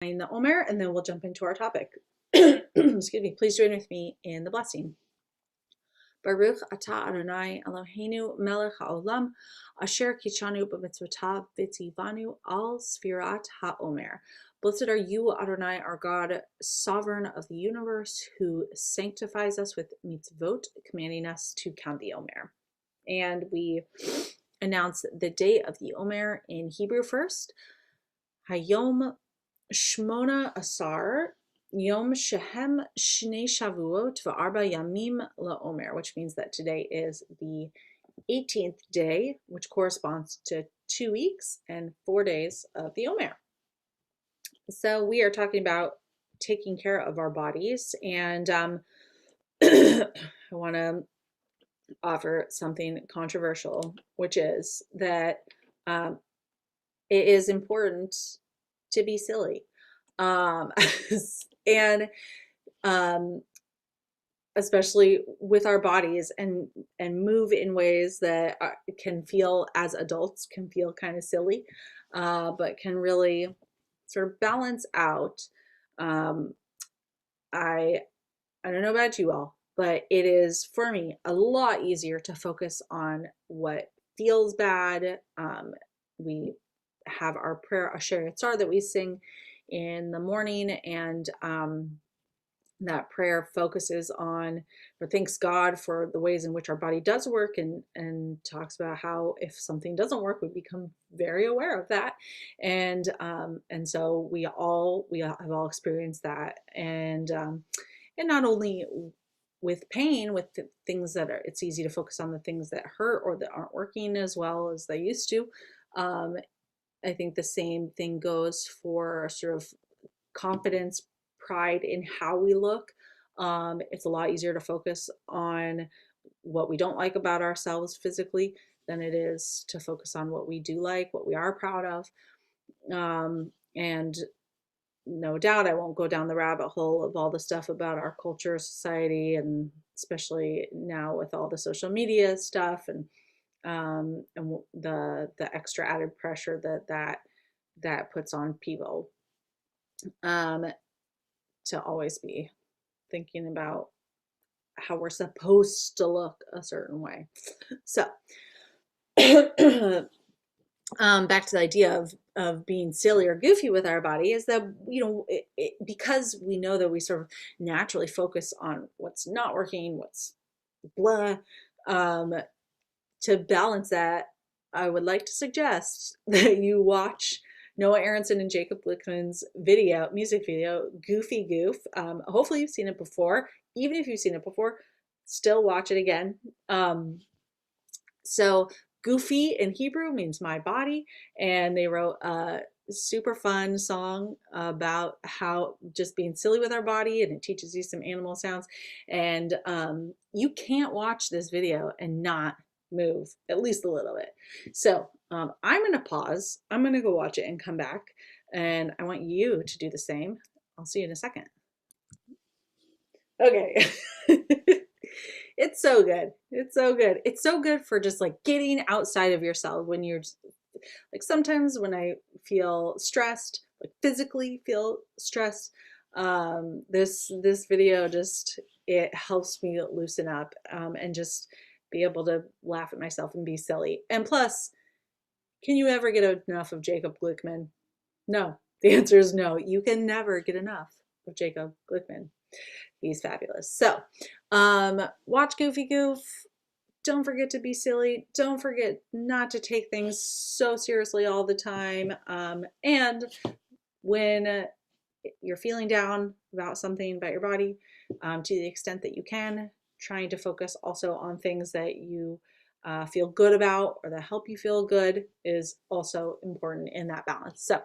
The Omer, and then we'll jump into our topic. Excuse me. Please join with me in the blessing. Baruch atah Adonai Eloheinu melech haolam asher kichanu b'mitzvotav v'tzivanu al sfirat haomer. Blessed are you, Adonai, our God, sovereign of the universe, who sanctifies us with mitzvot, commanding us to count the Omer. And we announce the day of the Omer in Hebrew first. Hayom Shmona Asar Yom Shehem Shnei Shavuot V'Arba Yamim LaOmer, which means that today is the 18th day, which corresponds to 2 weeks and 4 days of the Omer. So we are talking about taking care of our bodies, and I want to offer something controversial, which is that it is important to be silly. And especially with our bodies, and move in ways that can feel, as adults, can feel kind of silly, but can really sort of balance out. I don't know about you all, but it is, for me, a lot easier to focus on what feels bad. We have our prayer Asher Yitzar that we sing in the morning, and that prayer focuses on, or thanks God for the ways in which our body does work, and talks about how if something doesn't work, we become very aware of that, and so we have all experienced that, and not only with pain, with the things that are, it's easy to focus on the things that hurt or that aren't working as well as they used to. I think the same thing goes for sort of confidence, pride in how we look. It's a lot easier to focus on what we don't like about ourselves physically than it is to focus on what we do like, what we are proud of. And no doubt I won't go down the rabbit hole of all the stuff about our culture, society, and especially now with all the social media stuff, and the extra added pressure that puts on people, to always be thinking about how we're supposed to look a certain way. So back to the idea of being silly or goofy with our body, is that, because we know that we sort of naturally focus on what's not working, what's blah, to balance that, I would like to suggest that you watch Noah Aronson and Jacob Glickman's music video, Goofy Goof. Hopefully you've seen it before. Even if you've seen it before, still watch it again. So Goofy in Hebrew means my body, and they wrote a super fun song about how just being silly with our body, and it teaches you some animal sounds. And you can't watch this video and not move at least a little bit. So I'm going to pause. I'm going to go watch it and come back. And I want you to do the same. I'll see you in a second. Okay. It's so good. It's so good. It's so good for just like getting outside of yourself when you're like, sometimes when I feel stressed, like physically feel stressed, this video just, it helps me loosen up, and just be able to laugh at myself and be silly. And plus, can you ever get enough of Jacob Glickman? No. The answer is no. You can never get enough of Jacob Glickman. He's fabulous. So, watch Goofy Goof. Don't forget to be silly. Don't forget not to take things so seriously all the time. And when you're feeling down about something about your body, to the extent that you can, trying to focus also on things that you feel good about or that help you feel good is also important in that balance. So